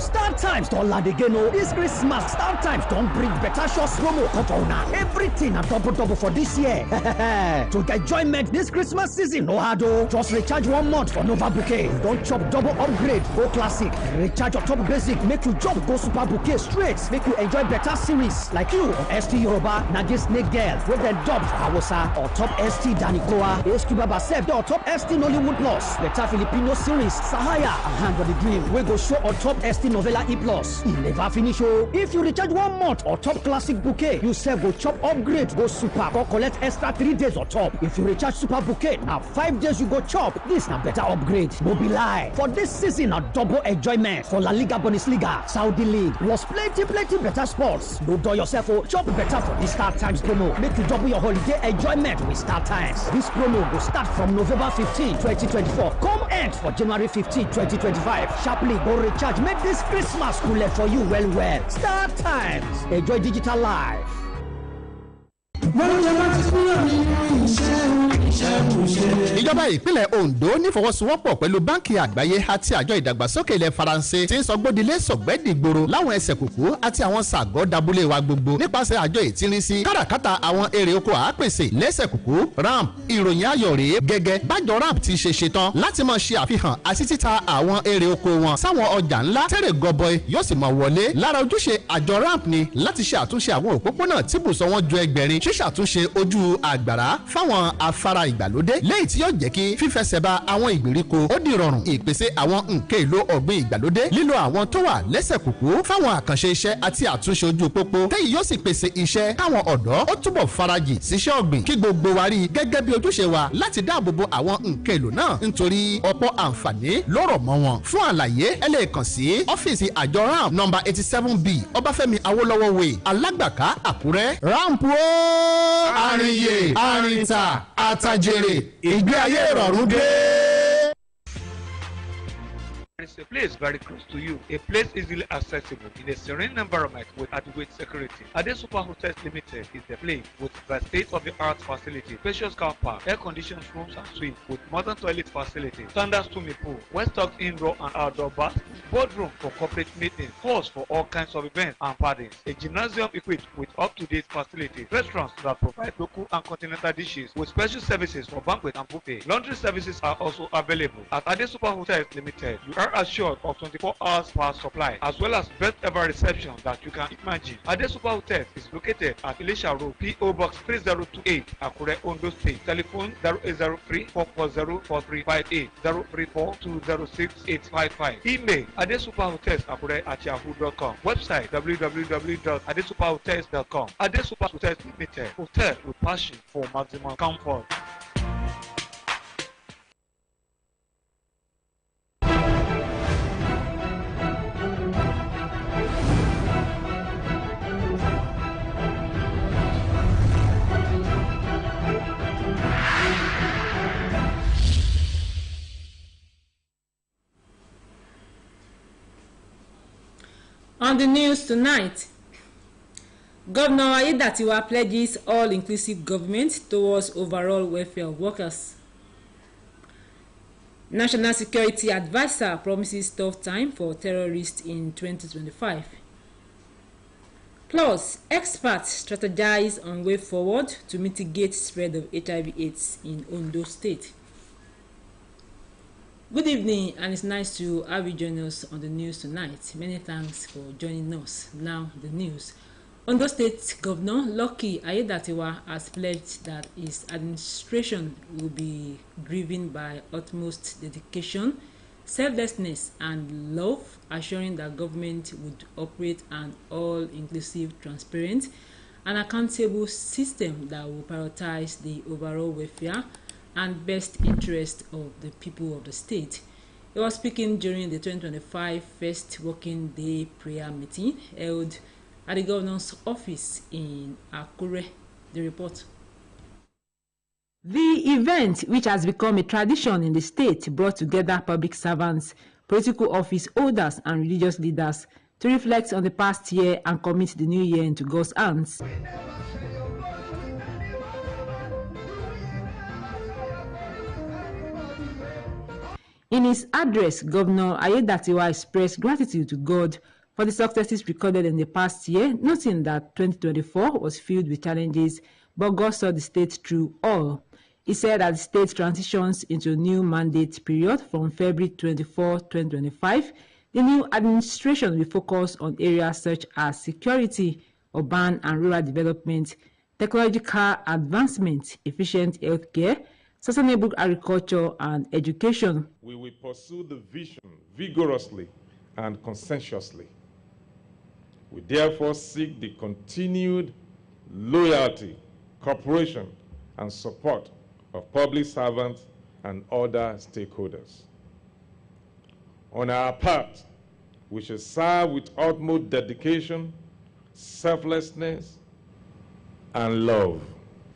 Star Times don't land again. This Christmas, Star Times don't bring better shots promo. Everything a double for this year. To get enjoyment this Christmas season, no hard. Just recharge 1 month for Nova Bouquet. Don't chop double upgrade, go classic. Recharge your top basic, make you jump, go super bouquet straight. Make you enjoy better series like you on ST Yoruba, Nagi Snake Girl, with the dub for Hausa, or top ST Danikoa, HQ Baba Sef, or top ST Nollywood Plus, better Filipino series, Sahaya, and Hand of the Dream. We go show on top ST Novella E Plus. It never finish. If you recharge 1 month or top classic bouquet, you sef go chop upgrade, go super, go collect extra 3 days or top. If you recharge super bouquet, now 5 days you go chop. This na better upgrade. No be lie. For this season, a double enjoyment for La Liga Bundesliga, Saudi League, plus plenty better sports. No do yourself chop better for this Star Times promo. Make you double your holiday enjoyment with Star Times. This promo will start from November 15, 2024. Come end for January 15, 2025. Sharply go recharge. Make this Christmas cooler for you well. Star Times. Enjoy digital life. Ìjọba ìpínlẹ̀ Ondo nífọwọ́sowọ́pọ̀ pẹ̀lú báńkì àgbáyé àti àjọ ìdàgbàsókè ilẹ̀ Faransé tí ń sọgbódilé sọ̀gbẹ́dìgboro láwọn ẹsẹ̀ kùkú àti àwọn sàgọ́ dabúlé wa gbogbo nípasẹ̀ àjọ ìtìrísí káràkátà àwọn èrè oko àápèsè lẹ́sẹ̀ kùkú ramp ìròyìn ayọ̀ rèé gẹ́gẹ́ bájọ ramp ti ṣe ṣetán láti máa ṣe àfihàn àti títa àwọn èrè oko wọn sáwọn ọjà ńlá tẹ́rẹ̀ gọbọi yóò sì máa wọlé. Lára ojúṣe àjọ ramp ni láti ṣe àtúnṣe àwọn òpópónà tíbùsọ̀ wọn ju ẹgbẹ̀rin, ṣíṣàtúnṣe ojú àgbàrá fáwọn afárá ìgbàlódé léyìí tí yóò jẹ́ kí fífẹsẹ̀ba àwọn ìgbèríko ó di rọrùn, ìpèsè àwọn nǹkan èlò ọ̀gbìn ìgbàlódé, lílo àwọn tó wà lẹ́sẹ̀ kùkú fáwọn àkànṣe iṣẹ́ àti àtúnṣe ojú pópó téyì yóò sì pèsè iṣẹ́ káwọn ọ̀dọ́ ó túbọ̀ farajì síṣẹ́ ọ̀gbìn kí gbogbo wa rí gẹ́gẹ́ bí ojúṣe wa láti dáàbòbo àwọn nǹkan èlò náà nítorí ọ̀pọ̀ àǹfààní ló rọ̀ mọ́ wọn. Fún àlàyé ẹ lè kàn sí ọ́fíìsì àjọ ramp nọ́mbà 87B Ọbáfẹ́mi Awólọ́wọ̀ Way Alágbàká Àkúrẹ́. Ramp wo àríyè àrìntà àtàjèrè ìgbé ayé ìrọ̀rùn dé. It's a place very close to you, a place easily accessible in a serene environment with adequate security. Ade Super Hotels Limited is the place with the state-of-the-art facility, spacious car park, air-conditioned rooms and suites with modern toilet facilities, standard swimming pool, well-stocked indoor and outdoor baths, boardroom for corporate meetings, halls for all kinds of events and parties, a gymnasium equipped with up-to-date facilities, restaurants that provide local and continental dishes with special services for banquet and buffet. Laundry services are also available. At Ade Super Hotels Limited, you are assured of 24 hours power supply as well as best ever reception that you can imagine. Ade Super Hotels is located at Elisha Road, PO Box 3028, Akure, Ondo State. Telephone 0803-440-4358, 034-206-855. Email adesuperhotels@yahoo.com. Website www.adesuperhotels.com. Ade Super Hotels Limited, hotel with passion for maximum comfort. On the news tonight, Governor Ayedatiwa pledges all-inclusive government towards overall welfare of workers. National Security Advisor promises tough time for terrorists in 2025. Plus, experts strategize on way forward to mitigate spread of HIV/AIDS in Ondo State. Good evening, and it's nice to have you join us on the news tonight. Many thanks for joining us. Now, the news. Ondo State Governor Lucky Ayedatiwa has pledged that his administration will be driven by utmost dedication, selflessness, and love, assuring that government would operate an all-inclusive, transparent, and accountable system that will prioritize the overall welfare and best interest of the people of the state. He was speaking during the 2025 first working day prayer meeting held at the governor's office in Akure. The report. The event, which has become a tradition in the state, brought together public servants, political office holders, and religious leaders to reflect on the past year and commit the new year into God's hands. In his address, Governor Ayedatiwa expressed gratitude to God for the successes recorded in the past year, noting that 2024 was filled with challenges, but God saw the state through all. He said that the state transitions into a new mandate period from February 24, 2025. The new administration will focus on areas such as security, urban and rural development, technological advancement, efficient healthcare, sustainable agriculture, and education. We will pursue the vision vigorously and conscientiously. We therefore seek the continued loyalty, cooperation, and support of public servants and other stakeholders. On our part, we shall serve with utmost dedication, selflessness, and love.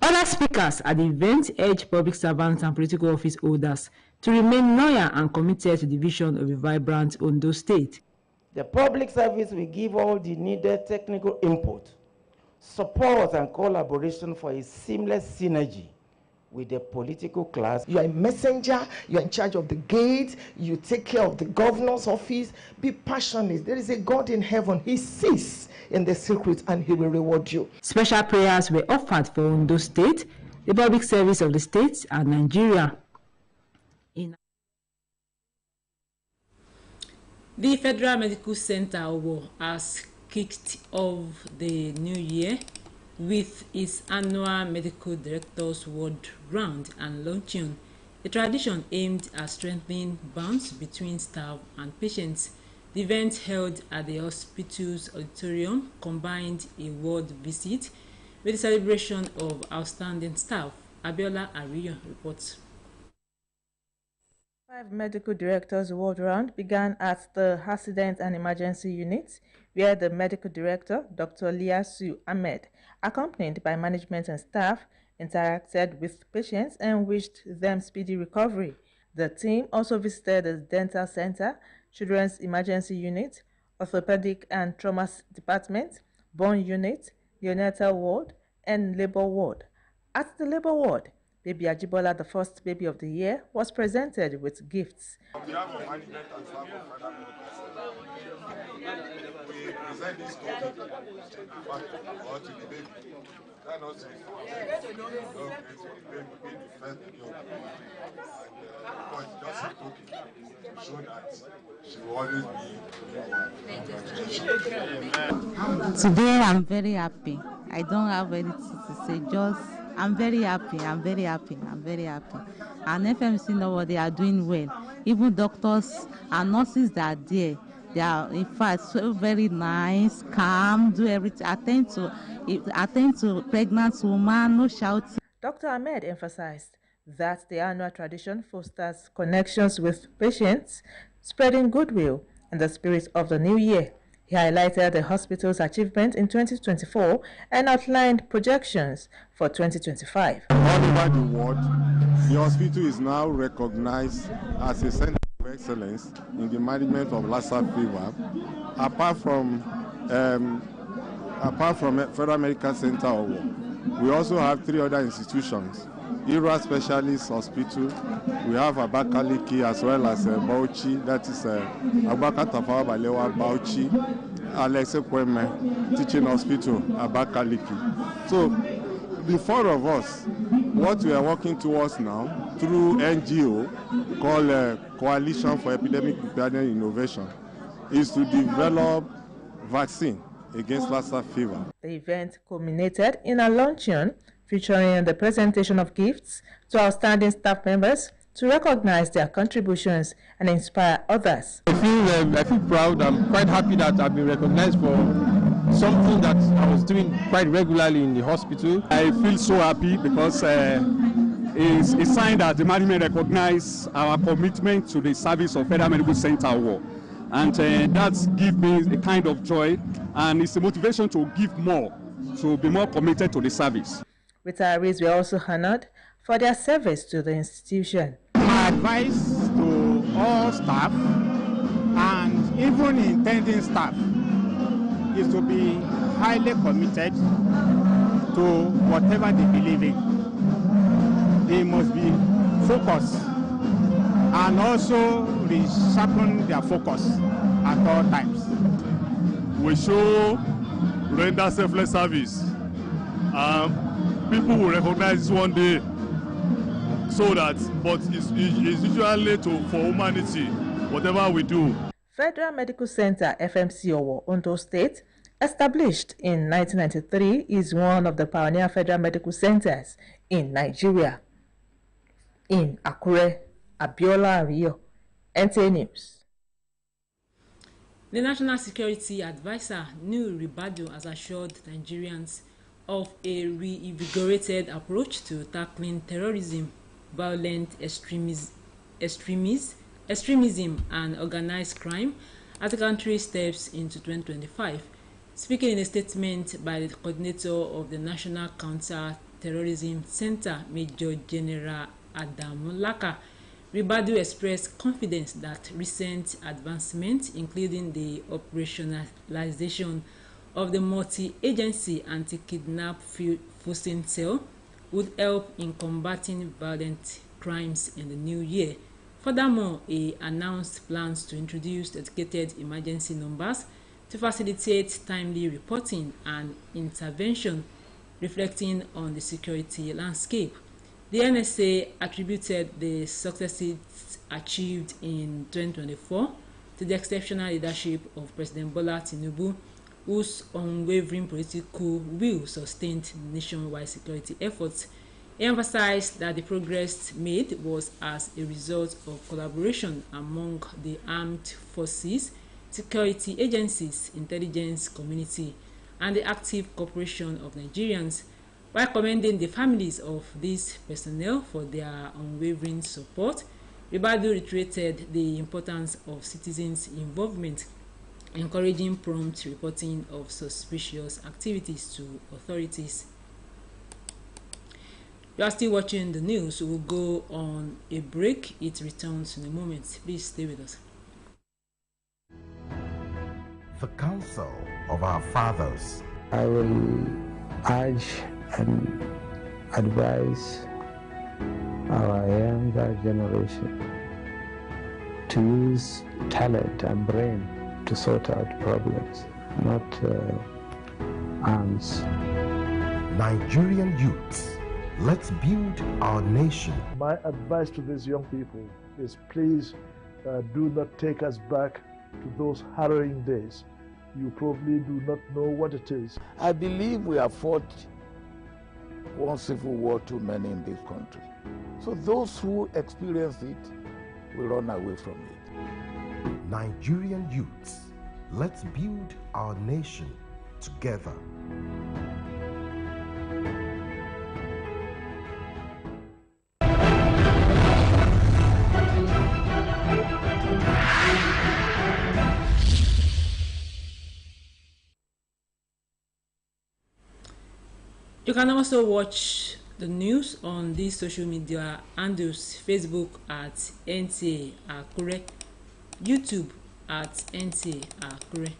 Other speakers at the event urged public servants and political office holders to remain loyal and committed to the vision of a vibrant Ondo State. The public service will give all the needed technical input, support, and collaboration for a seamless synergy with the political class. You are a messenger, you are in charge of the gate, you take care of the governor's office. Be passionate. There is a God in heaven. He sees in the secret and he will reward you. Special prayers were offered for Ondo State, the public service of the state, and Nigeria. The Federal Medical Center has kicked off the new year with its annual Medical Directors World Round and launching a tradition aimed at strengthening bonds between staff and patients. The event held at the hospital's auditorium combined a world visit with the celebration of outstanding staff. Abiola Ariyo reports. 5 medical directors world round began at the Accident and Emergency Unit, where the medical director, Dr. Liasu Ahmed, accompanied by management and staff, interacted with patients and wished them speedy recovery. The team also visited the Dental Center, Children's Emergency Unit, Orthopedic and Trauma Department, Burn Unit, Neonatal Ward, and Labor Ward. At the Labor Ward, Baby Ajibola, the first baby of the year, was presented with gifts. On behalf of management and staff of Federal Medical Center, we present this token or to the baby. That not to the baby being the first baby of the year. Because it's just a token to show that she will always be. Today I'm very happy. I don't have anything to say, just I'm very happy. And FMC know what they are doing well. Even doctors and nurses that are there, they are in fact so very nice, calm, do everything, attend to pregnant women, no shouting. Dr. Ahmed emphasized that the annual tradition fosters connections with patients, spreading goodwill in the spirit of the new year. He highlighted the hospital's achievement in 2024 and outlined projections for 2025. All over the world, the hospital is now recognized as a center of excellence in the management of Lassa fever. Apart from Federal Medical Center Award, we also have 3 other institutions. Ira Specialist Hospital, we have Abakaliki as well as Bauchi, that is Abaka Tafawa Balewa Bauchi, Alex Ekweme Teaching Hospital, Abakaliki. So the 4 of us, what we are working towards now through NGO called Coalition for Epidemic Preparedness Innovation is to develop vaccine against Lassa fever. The event culminated in a luncheon featuring the presentation of gifts to outstanding staff members to recognize their contributions and inspire others. I feel proud. I'm quite happy that I've been recognized for something that I was doing quite regularly in the hospital. I feel so happy because it's a sign that the management recognize our commitment to the service of Federal Medical Center Award. And that gives me a kind of joy, and it's a motivation to give more, to be more committed to the service. Retirees were also honored for their service to the institution. My advice to all staff and even intending staff is to be highly committed to whatever they believe in. They must be focused and also resharpen their focus at all times. We show render selfless service. People will recognize one day, so that, but it's usually for humanity, whatever we do. Federal Medical Center FMC Owo, Ondo State, established in 1993, is one of the pioneer federal medical centers in Nigeria. In Akure, Abiola Rio, Nta News. The National Security Advisor, Nta Akure, has assured Nigerians of a reinvigorated approach to tackling terrorism, violent extremism, and organized crime as the country steps into 2025. Speaking in a statement by the coordinator of the National Counter-Terrorism Center, Major General Adamulaka, Ribadu expressed confidence that recent advancements, including the operationalization of the multi-agency anti-kidnap forcing cell, would help in combating violent crimes in the new year. Furthermore, he announced plans to introduce dedicated emergency numbers to facilitate timely reporting and intervention, reflecting on the security landscape. The NSA attributed the successes achieved in 2024 to the exceptional leadership of President Bola Tinubu, whose unwavering political will sustained nationwide security efforts. He emphasized that the progress made was as a result of collaboration among the armed forces, security agencies, intelligence community, and the active cooperation of Nigerians, while commending the families of these personnel for their unwavering support. Ribadu reiterated the importance of citizens' involvement, encouraging prompt reporting of suspicious activities to authorities. You are still watching the news. We will go on a break. It returns in a moment. Please stay with us. The counsel of our fathers. I will urge and advise our younger generation to use talent and brain to sort out problems, not arms. Nigerian youths, let's build our nation. My advice to these young people is please do not take us back to those harrowing days. You probably do not know what it is. I believe we have fought one civil war too many in this country. So those who experience it will run away from it. Nigerian youths, let's build our nation together. You can also watch the news on these social media handles: Facebook at Nta Akure, YouTube at Nta Akure.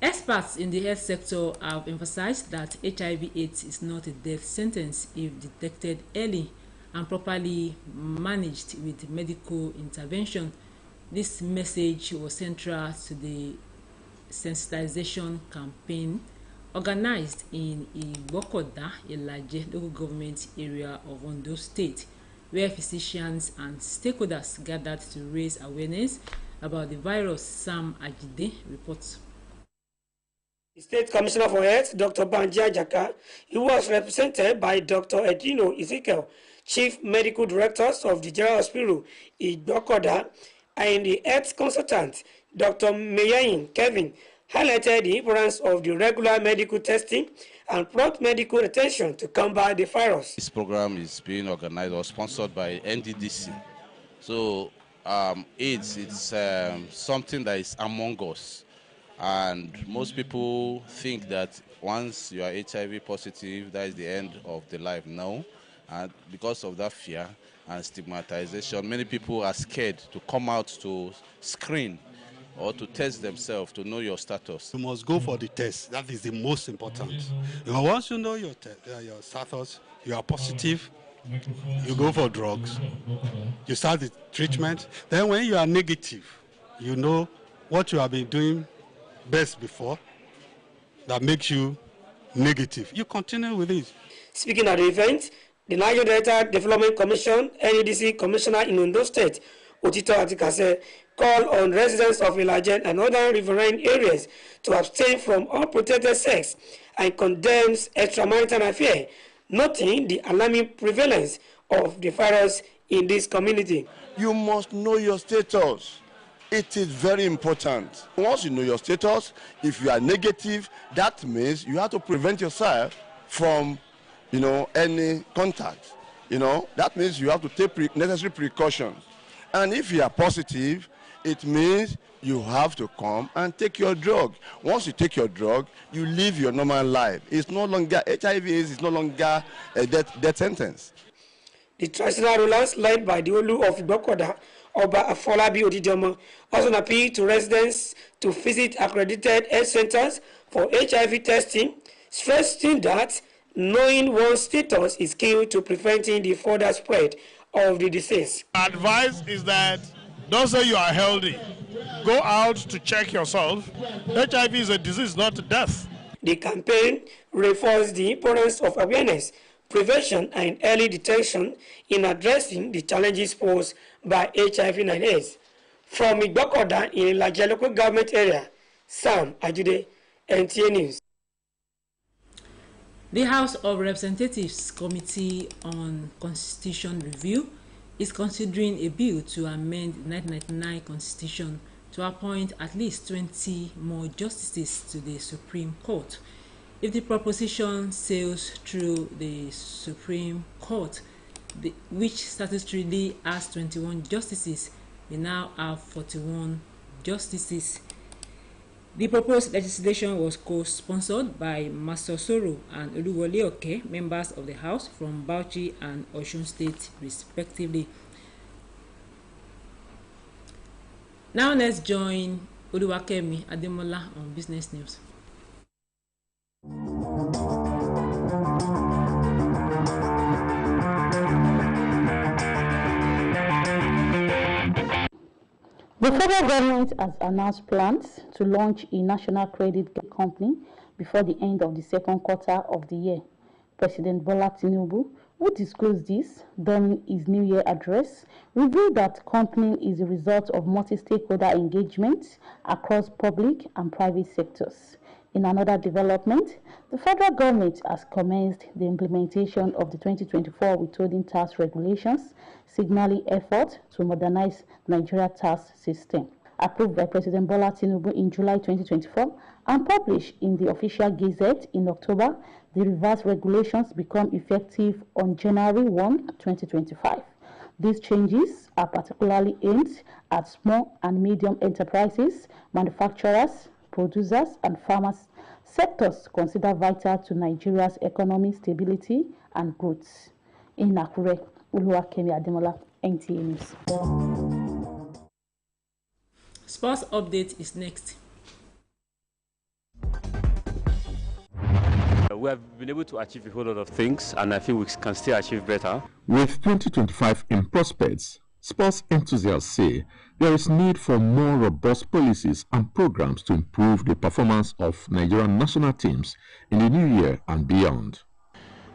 Experts in the health sector have emphasized that HIV/AIDS is not a death sentence if detected early and properly managed with medical intervention. This message was central to the sensitization campaign organized in Igbokoda, Ilaje local government area of Ondo State, where physicians and stakeholders gathered to raise awareness about the virus. Sam Ajide reports. The State Commissioner for Health, Dr. Banji Ajaka, he was represented by Dr. Edino Ezekiel, Chief Medical Directors of the General Hospital Igbokoda, and the Health Consultant, Dr. Meyain Kevin, highlighted the importance of the regular medical testing and prompt medical attention to combat the virus. This program is being organized or sponsored by NDDC. So AIDS, it's something that is among us. And most people think that once you are HIV positive, that is the end of the life. No. And because of that fear and stigmatization, many people are scared to come out to screen or to test themselves to know your status. You must go for the test. That is the most important. Because once you know your status, you are positive, you go for drugs, you start the treatment. Then when you are negative, you know what you have been doing best before that makes you negative. You continue with it. Speaking at the event, the Niger Delta Development Commission, NEDC Commissioner in Ondo State, Otito Atikase, called on residents of Ilajen and other riverine areas to abstain from unprotected sex and condemns extramarital affair, noting the alarming prevalence of the virus in this community. You must know your status. It is very important. Once you know your status, if you are negative, that means you have to prevent yourself from, any contact. That means you have to take necessary precautions. And if you are positive, it means you have to come and take your drug. Once you take your drug, you live your normal life. It's no longer HIV is no longer a death sentence. The traditional rulers led by the Olu of Igbokoda, Oba Afolabi Odidioma, also appealed to residents to visit accredited health centers for HIV testing, stressing that knowing one's status is key to preventing the further spread of the disease. Advice is that don't say you are healthy. Go out to check yourself. HIV is a disease, not death. The campaign reinforced the importance of awareness, prevention, and early detection in addressing the challenges posed by HIV and AIDS. From Igbokoda in Ilaje local government area, Sam Ajude, NTA News. The House of Representatives Committee on Constitution Review is considering a bill to amend the 1999 Constitution to appoint at least 20 more justices to the Supreme Court. If the proposition sails through the Supreme Court, which statutorily has 21 justices, we now have 41 justices. The proposed legislation was co-sponsored by Master Soro and Oluwole Oke, members of the House from Bauchi and Osun State, respectively. Now let's join Oluwakemi Ademola on Business News. The federal government has announced plans to launch a national credit company before the end of the second quarter of the year. President Bola Tinubu, who disclosed this during his New Year address, revealed that company is a result of multi-stakeholder engagement across public and private sectors. In another development, the federal government has commenced the implementation of the 2024 withholding tax regulations, signaling effort to modernize Nigeria tax system. Approved by President Bola Tinubu in July 2024 and published in the official Gazette in October, the revised regulations become effective on January 1, 2025. These changes are particularly aimed at small and medium enterprises, manufacturers, producers, and farmers, sectors considered vital to Nigeria's economic stability and growth. In Akure, Oluwakemi Ademola, NTA News. Sports update is next. We have been able to achieve a whole lot of things, and I think we can still achieve better. With 2025 in prospects, sports enthusiasts say there is need for more robust policies and programs to improve the performance of Nigerian national teams in the new year and beyond.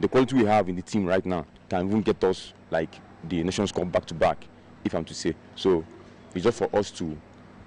The quality we have in the team right now can even get us like the Nations Cup back to back, if I'm to say. So it's just for us to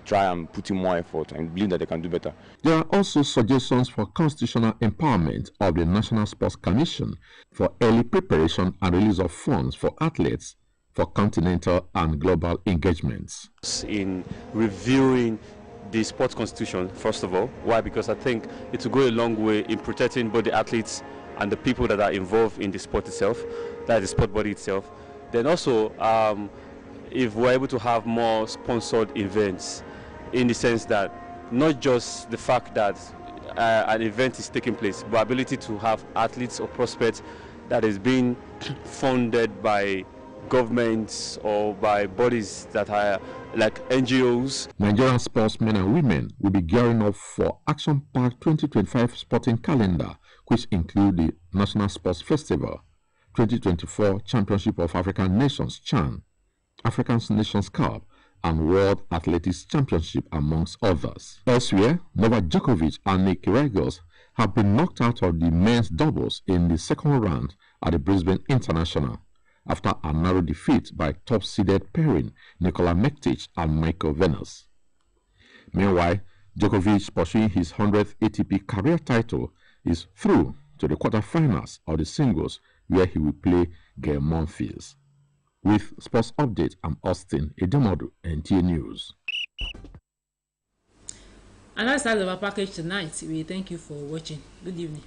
try and put in more effort and believe that they can do better. There are also suggestions for constitutional empowerment of the National Sports Commission for early preparation and release of funds for athletes for continental and global engagements. In reviewing the sports constitution, first of all. Why? Because I think it will go a long way in protecting both the athletes and the people that are involved in the sport itself, that is the sport body itself. Then also, if we're able to have more sponsored events, in the sense that not just the fact that an event is taking place, but ability to have athletes or prospects that is being funded by governments or by bodies that are like NGOs. Nigerian sportsmen and women will be gearing up for action-packed 2025 sporting calendar, which include the National Sports Festival, 2024 Championship of African Nations (CHAN), African Nations Cup, and World Athletics Championship, amongst others. Elsewhere, Novak Djokovic and Nick Kyrgios have been knocked out of the men's doubles in the second round at the Brisbane International after a narrow defeat by top-seeded pairing Nikola Mektic and Michael Venus. Meanwhile, Djokovic, pursuing his 100th ATP career title, is through to the quarterfinals of the singles, where he will play Gael Monfils. With Sports Update, I'm Austin Edemodu, NTA News. And that's the end of our package tonight. We thank you for watching. Good evening.